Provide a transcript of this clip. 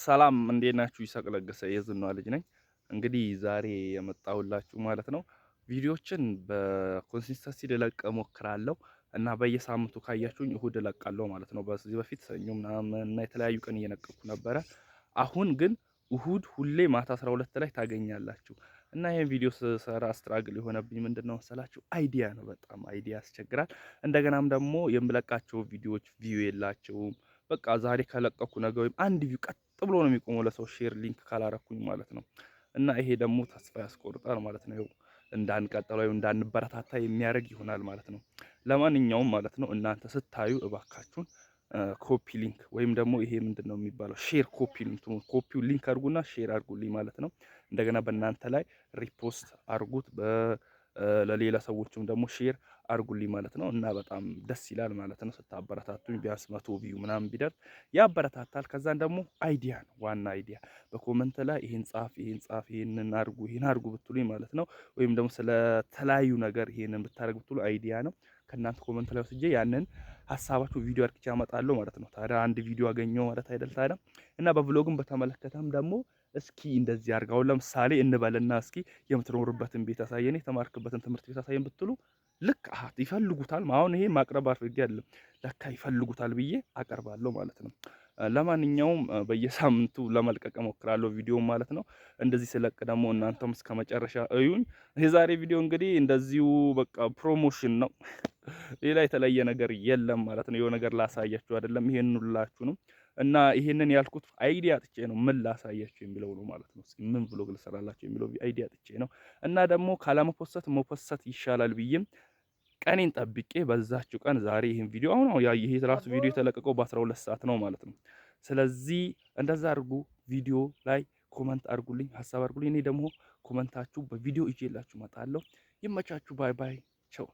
ሰላም እንዴት ናችሁ? ይሳቅ ለገሰ የዝናዋ ልጅ ነኝ። እንግዲህ ዛሬ የመጣሁላችሁ ማለት ነው ቪዲዮዎችን በኮንሲስተንሲ ልለቅ እሞክራለሁ እና በየሳምንቱ ካያችሁኝ እሁድ እለቃለሁ ማለት ነው። በዚህ በፊት ሰኞ ምናምን እና የተለያዩ ቀን እየለቀኩ ነበረ። አሁን ግን እሁድ ሁሌ ማታ 12 ላይ ታገኛላችሁ እና ይሄን ቪዲዮ ስሰራ ስትራግል የሆነብኝ ምንድነው መሰላችሁ? አይዲያ ነው። በጣም አይዲያ ያስቸግራል። እንደገናም ደግሞ የምለቃቸው ቪዲዮዎች ቪው የላቸውም። በቃ ዛሬ ከለቀኩ ነገ ወይም አንድ ቪው ቀጥ ብሎ ነው የሚቆመው ለሰው ሼር ሊንክ ካላረኩኝ ማለት ነው። እና ይሄ ደግሞ ተስፋ ያስቆርጣል ማለት ነው። እንዳንቀጥል ወይም እንዳንበረታታ የሚያደርግ ይሆናል ማለት ነው። ለማንኛውም ማለት ነው እናንተ ስታዩ እባካችሁን ኮፒ ሊንክ ወይም ደግሞ ይሄ ምንድነው የሚባለው ሼር ኮፒ ሊንክ ኮፒው ሊንክ አድርጉና ሼር አድርጉልኝ ማለት ነው። እንደገና በእናንተ ላይ ሪፖስት አድርጉት ለሌላ ሰዎችም ደግሞ ሼር አድርጉልኝ ማለት ነው። እና በጣም ደስ ይላል ማለት ነው ስታበረታቱኝ። ቢያንስ 100 ቪው ምናምን ቢደርስ ያበረታታል። ከዛን ደግሞ አይዲያ ነው ዋና አይዲያ በኮመንት ላይ ይሄን ጻፍ፣ ይሄን ጻፍ፣ ይሄንን አድርጉ፣ ይሄን አድርጉ ብትሉኝ ማለት ነው ወይም ደግሞ ስለተለያዩ ነገር ይሄንን ብታደርጉ ብትሉ አይዲያ ነው ከእናንተ ኮመንት ላይ ወስጄ ያንን ሀሳባችሁ ቪዲዮ አድርጌ አመጣለሁ ማለት ነው። ታዲያ አንድ ቪዲዮ አገኘው ማለት አይደል ታዲያ። እና በቭሎግም በተመለከተም ደግሞ እስኪ እንደዚህ አድርጋው ለምሳሌ እንበልና እስኪ የምትኖርበትን ቤት አሳየን፣ የተማርክበትን ትምህርት ቤት አሳየን ብትሉ ልክ ይፈልጉታል። አሁን ይሄ ማቅረብ አድርጌ አይደለም ለካ ይፈልጉታል ብዬ አቀርባለሁ ማለት ነው። ለማንኛውም በየሳምንቱ ለመልቀቅ እሞክራለሁ ቪዲዮ ማለት ነው። እንደዚህ ስለቅ ደግሞ እናንተም እስከመጨረሻ እዩኝ። የዛሬ ቪዲዮ እንግዲህ እንደዚሁ በቃ ፕሮሞሽን ነው። ሌላ የተለየ ነገር የለም ማለት ነው። የሆነ ነገር ላሳያችሁ አይደለም ይሄን ሁላችሁንም እና ይሄንን ያልኩት አይዲያ አጥቼ ነው። ምን ላሳያችሁ የሚለው ነው ማለት ነው። እስኪ ምን ብሎግ ልሰራላችሁ የሚለው አይዲያ አጥቼ ነው። እና ደግሞ ካለመፖሰት መፖሰት ይሻላል ብዬም ቀኔን ጠብቄ በዛችሁ ቀን ዛሬ ይሄን ቪዲዮ አሁን ይሄ ራሱ ቪዲዮ የተለቀቀው በ12 ሰዓት ነው ማለት ነው። ስለዚህ እንደዛ አድርጉ። ቪዲዮ ላይ ኮመንት አድርጉልኝ፣ ሀሳብ አድርጉልኝ። እኔ ደግሞ ኮመንታችሁ በቪዲዮ ይዤላችሁ እመጣለሁ። ይመቻችሁ። ባይ ባይ። ቻው